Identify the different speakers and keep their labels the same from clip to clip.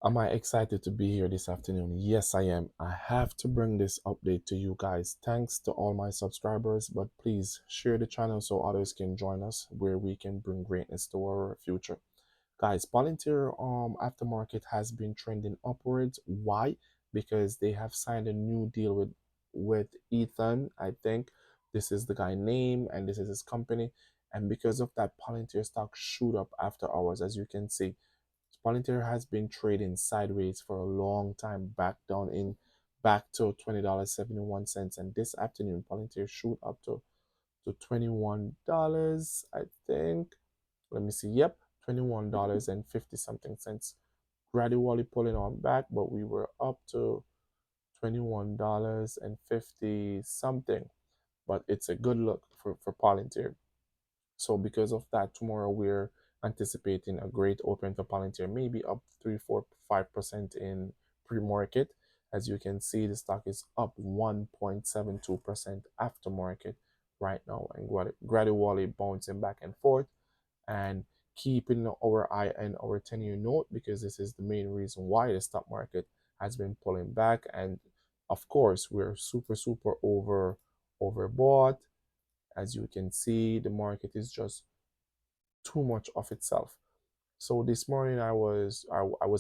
Speaker 1: Am I excited to be here this afternoon? Yes, I am. I have to bring this update to you guys. Thanks to all my subscribers, but please share the channel so others can join us where we can bring greatness to our future. Guys, Palantir aftermarket has been trending upwards. Why? Because they have signed a new deal with Ethan. I think this is the guy name and this is his company. And because of that, Palantir stock shoot up after hours, as you can see. Palantir has been trading sideways for a long time, back to $20.71. And this afternoon, Palantir shoot up to $21, I think. Let me see. Yep, $21 and 50 something cents. Gradually pulling on back, but we were up to $21 and 50 something. But it's a good look for Palantir. So because of that, tomorrow we're anticipating a great open for Palantir, maybe up 3, 4, 5% in pre-market. As you can see, the stock is up 1.72% after market right now and gradually bouncing back and forth and keeping our eye on our 10-year note because this is the main reason why the stock market has been pulling back. And of course, we're super overbought. As you can see, the market is just too much of itself. So this morning I was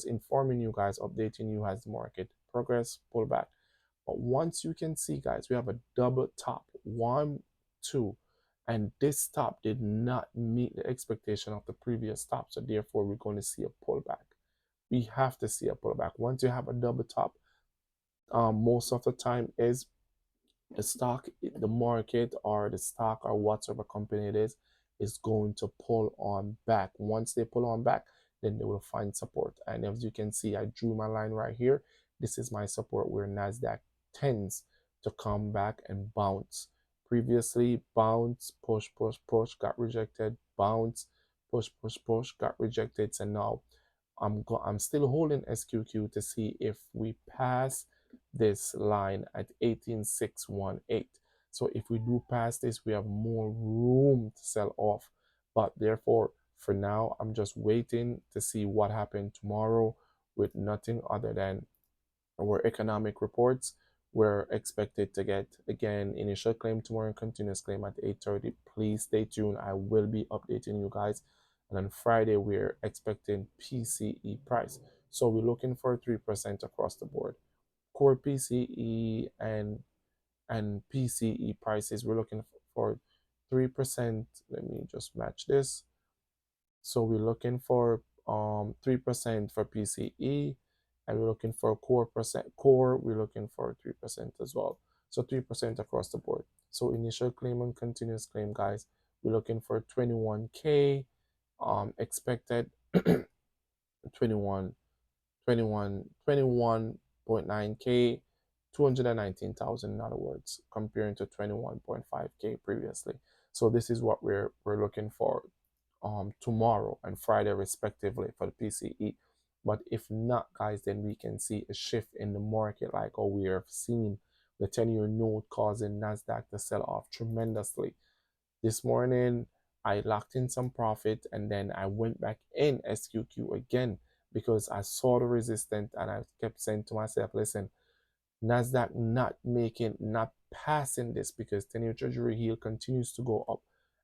Speaker 1: informing you guys, updating you as the market progress, pullback. But once you can see, guys, we have a double top, 1, 2, and this top did not meet the expectation of the previous top. So therefore, we're going to see a pullback. We have to see a pullback. Once you have a double top, most of the time is the stock, the market, or the stock, or whatever company it is going to pull on back. Once they pull on back, then they will find support. And as you can see, I drew my line right here. This is my support where NASDAQ tends to come back and bounce. Previously, bounce, push, got rejected, bounce, push, got rejected. So now I'm still holding SQQ to see if we pass this line at 18618. So if we do pass this, we have more room to sell off. But therefore, for now, I'm just waiting to see what happens tomorrow with nothing other than our economic reports. We're expected to get, again, initial claim tomorrow and continuous claim at 8:30. Please stay tuned. I will be updating you guys. And on Friday, we're expecting PCE price. So we're looking for 3% across the board. Core PCE and PCE prices, we're looking for 3%. Let me just match this. So we're looking for 3% for PCE, and we're looking for core, we're looking for 3% as well. So 3% across the board. So initial claim and continuous claim, guys, we're looking for 21K expected 21 21.9K, 219,000 in other words, comparing to 21.5K previously. So this is what we're looking for tomorrow and Friday respectively for the PCE. But if not, guys, then we can see a shift in the market like we have seen the 10-year note causing NASDAQ to sell off tremendously. This morning, I locked in some profit and then I went back in SQQ again because I saw the resistance and I kept saying to myself, listen, NASDAQ not passing this because 10-year Treasury yield continues to go up.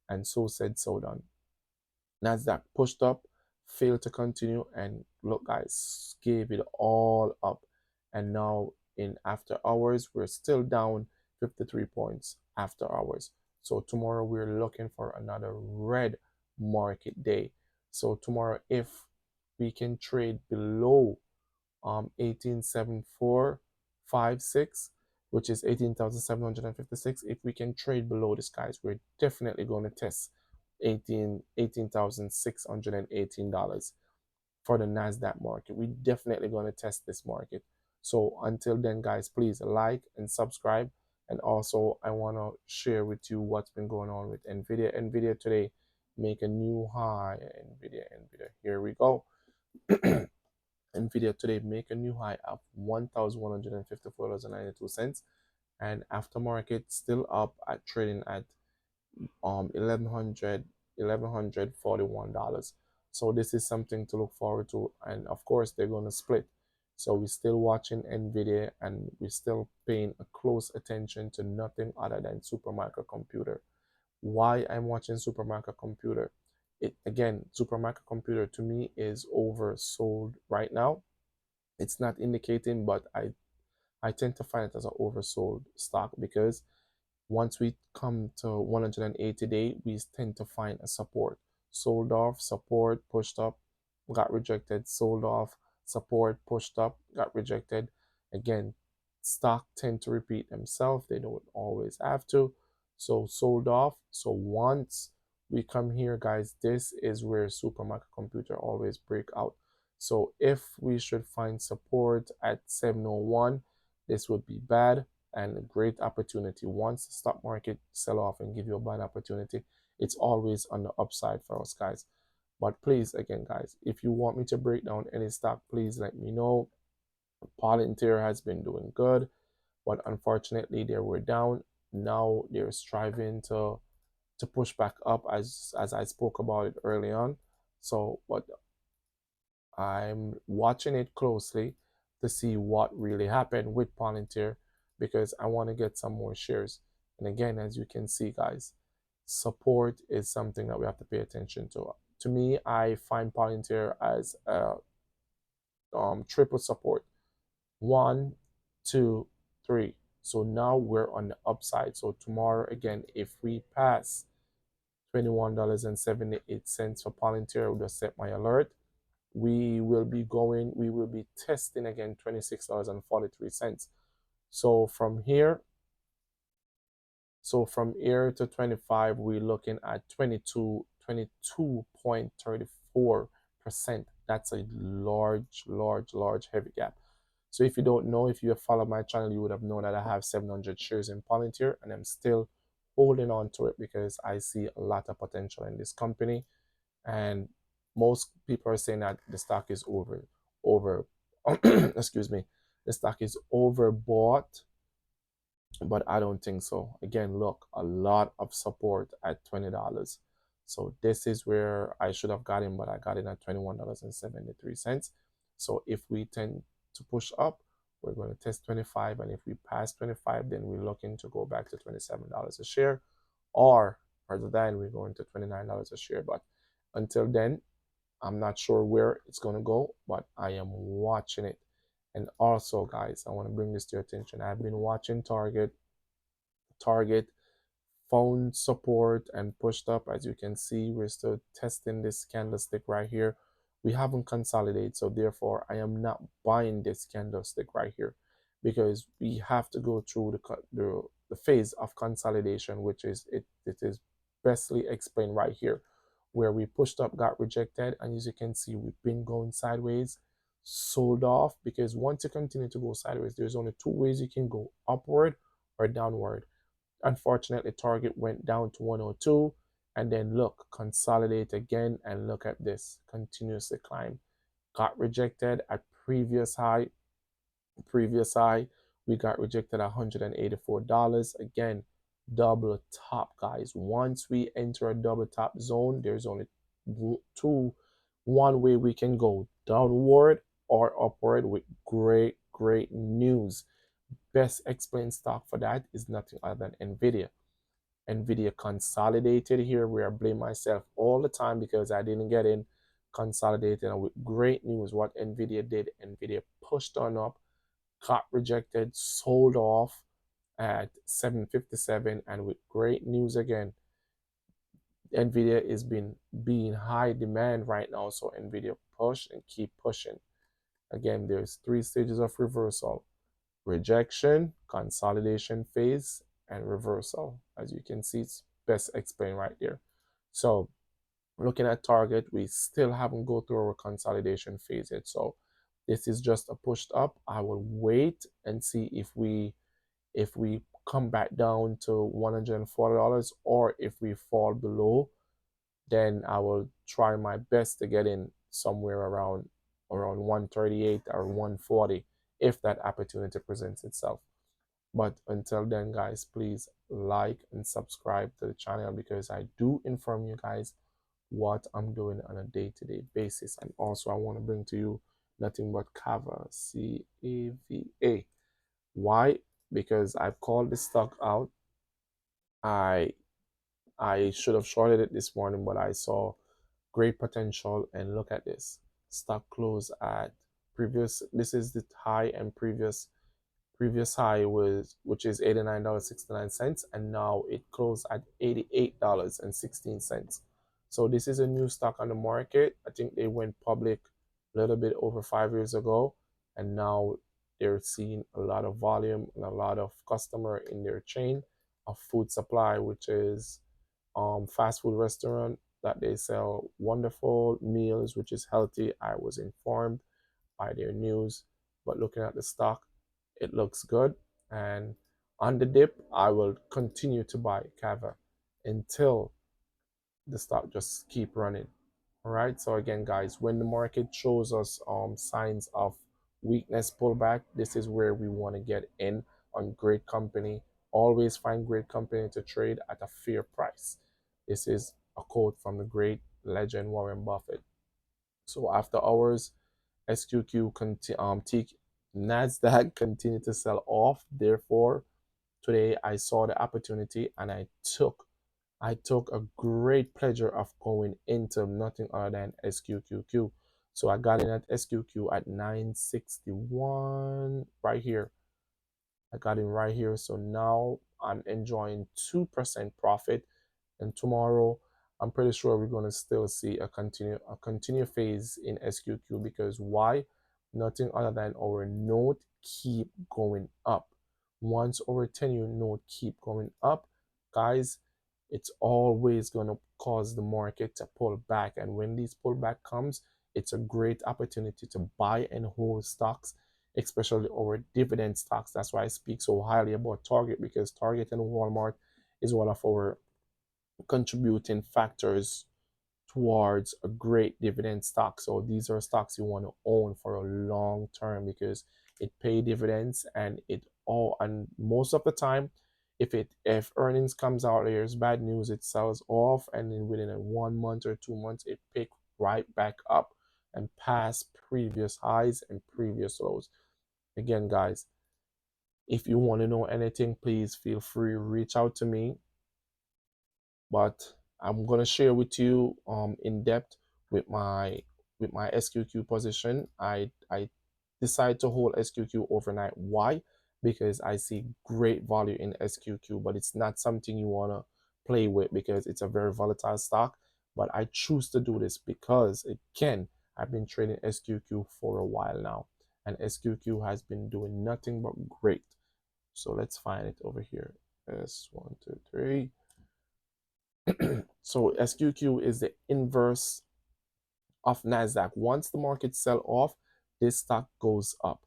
Speaker 1: And so said, so done. NASDAQ pushed up, failed to continue, and look, guys, gave it all up. And now in after hours, we're still down 53 points after hours. So tomorrow we're looking for another red market day. So tomorrow, if we can trade below 187456, which is 18,756, if we can trade below this, guys, we're definitely going to test $18,618 for the NASDAQ market. We're definitely going to test this market. So until then, guys, please like and subscribe. And also, I want to share with you what's been going on with NVIDIA. NVIDIA today make a new high. NVIDIA. Here we go. NVIDIA today make a new high of $1,154.92. And aftermarket still up at trading at $1,141. So this is something to look forward to. And of course, they're going to split. So we're still watching NVIDIA, and we're still paying a close attention to nothing other than supermicrocomputer. Why I'm watching supermicrocomputer? It again, supermicrocomputer to me is oversold right now. It's not indicating, but I tend to find it as an oversold stock because once we come to 180 day, we tend to find a support. Sold off, support, pushed up, got rejected, sold off, support, pushed up, got rejected. Again, stock tend to repeat themselves. They don't always have to. So sold off. So once we come here, guys, this is where supermarket computer always break out. So if we should find support at 701, this would be bad and a great opportunity. Once the stock market sell off and give you a bad opportunity, it's always on the upside for us, guys. But please, again, guys, if you want me to break down any stock, please let me know. Palantir has been doing good, but unfortunately they were down. Now they're striving to push back up, as I spoke about it early on. So, but I'm watching it closely to see what really happened with Palantir because I want to get some more shares. And again, as you can see, guys, support is something that we have to pay attention to. To me, I find Palantir as a triple support. One, two, three. So now we're on the upside. So tomorrow, again, if we pass $21.78 for Palantir, I will just set my alert. We will be testing again $26.43. So from here, to 25, we're looking at 22.34%. That's a large heavy gap. So if you don't know, if you have followed my channel, you would have known that I have 700 shares in Palantir, and I'm still holding on to it because I see a lot of potential in this company. And most people are saying that the stock is over excuse me, the stock is overbought, but I don't think so. Again, look, a lot of support at $20. So this is where I should have got in, but I got in at $21.73. So if we tend to push up, we're going to test 25, and if we pass 25, then we're looking to go back to $27 a share, or further than we're going to $29 a share. But until then, I'm not sure where it's going to go, but I am watching it. And also, guys, I want to bring this to your attention. I've been watching Target found support and pushed up. As you can see, we're still testing this candlestick right here. We haven't consolidated, so therefore I am not buying this candlestick right here because we have to go through the phase of consolidation, which is it is bestly explained right here, where we pushed up, got rejected, and as you can see, we've been going sideways, sold off, because once you continue to go sideways, there's only two ways you can go: upward or downward. Unfortunately, Target went down to 102, and then look, consolidate again, and look at this, continuously climb. Got rejected at previous high. We got rejected at $184. Again, double top, guys. Once we enter a double top zone, there's only one way we can go: downward or upward, with great news. Best explained stock for that is nothing other than NVIDIA. NVIDIA consolidated here, where I blame myself all the time because I didn't get in, consolidated, and with great news, what NVIDIA did, NVIDIA pushed on up, got rejected, sold off at 757, and with great news again, NVIDIA is being high demand right now, so NVIDIA push and keep pushing. Again, there's three stages of reversal: rejection, consolidation phase, and reversal. As you can see, it's best explained right there. So looking at Target, we still haven't go through our consolidation phase yet. So this is just a pushed up. I will wait and see if we come back down to $140, or if we fall below, then I will try my best to get in somewhere around 138 or 140 if that opportunity presents itself. But until then, guys, please like and subscribe to the channel because I do inform you guys what I'm doing on a day-to-day basis. And also I want to bring to you nothing but Cava, CAVA. Why? Because I've called this stock out. I I should have shorted it this morning, but I saw great potential. And look at this. Stock closed at previous, this is the high, and previous high was, which is $89.69, and now it closed at $88.16. So this is a new stock on the market. I think they went public a little bit over 5 years ago, and now they're seeing a lot of volume and a lot of customer in their chain of food supply, which is fast food restaurant that they sell wonderful meals, which is healthy. I was informed by their news, but looking at the stock, it looks good. And on the dip, I will continue to buy Kava until the stock just keep running. All right. So again, guys, when the market shows us signs of weakness, pullback, this is where we want to get in on great company. Always find great company to trade at a fair price. This is a quote from the great legend Warren Buffett. So after hours, SQQ Nasdaq continue to sell off. Therefore, today I saw the opportunity and I took a great pleasure of going into nothing other than SQQQ. So I got in at SQQ at 961 right here. I got in right here. So now I'm enjoying 2% profit. And tomorrow, I'm pretty sure we're going to still see a continue phase in SQQ, because why? Nothing other than our note keep going up. Once our 10-year note keep going up, guys, it's always going to cause the market to pull back. And when this pullback comes, it's a great opportunity to buy and hold stocks, especially our dividend stocks. That's why I speak so highly about Target, because Target and Walmart is one of our contributing factors towards a great dividend stock. So these are stocks you want to own for a long term, because it pay dividends, and most of the time, if earnings comes out, there's bad news, it sells off, and then within a 1 month or 2 months it pick right back up and pass previous highs and previous lows. Again, guys, if you want to know anything, please feel free to reach out to me, but I'm gonna share with you in depth with my SQQ position. I decide to hold SQQ overnight. Why? Because I see great value in SQQ, but it's not something you wanna play with because it's a very volatile stock. But I choose to do this because again, I've been trading SQQ for a while now, and SQQ has been doing nothing but great. So let's find it over here. S123. So SQQ is the inverse of Nasdaq. Once the market sell off, this stock goes up.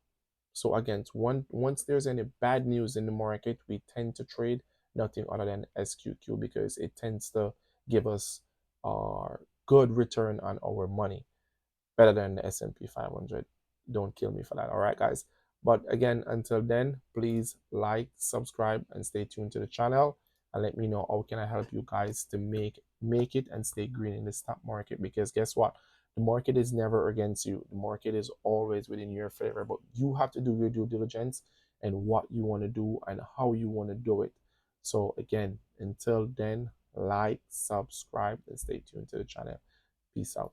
Speaker 1: So again, once there's any bad news in the market, we tend to trade nothing other than SQQ, because it tends to give us a good return on our money, better than the S&P 500. Don't kill me for that. All right, guys. But again, until then, please like, subscribe, and stay tuned to the channel. And let me know how can I help you guys to make it and stay green in the stock market. Because guess what? The market is never against you. The market is always within your favor. But you have to do your due diligence and what you want to do and how you want to do it. So again, until then, like, subscribe, and stay tuned to the channel. Peace out.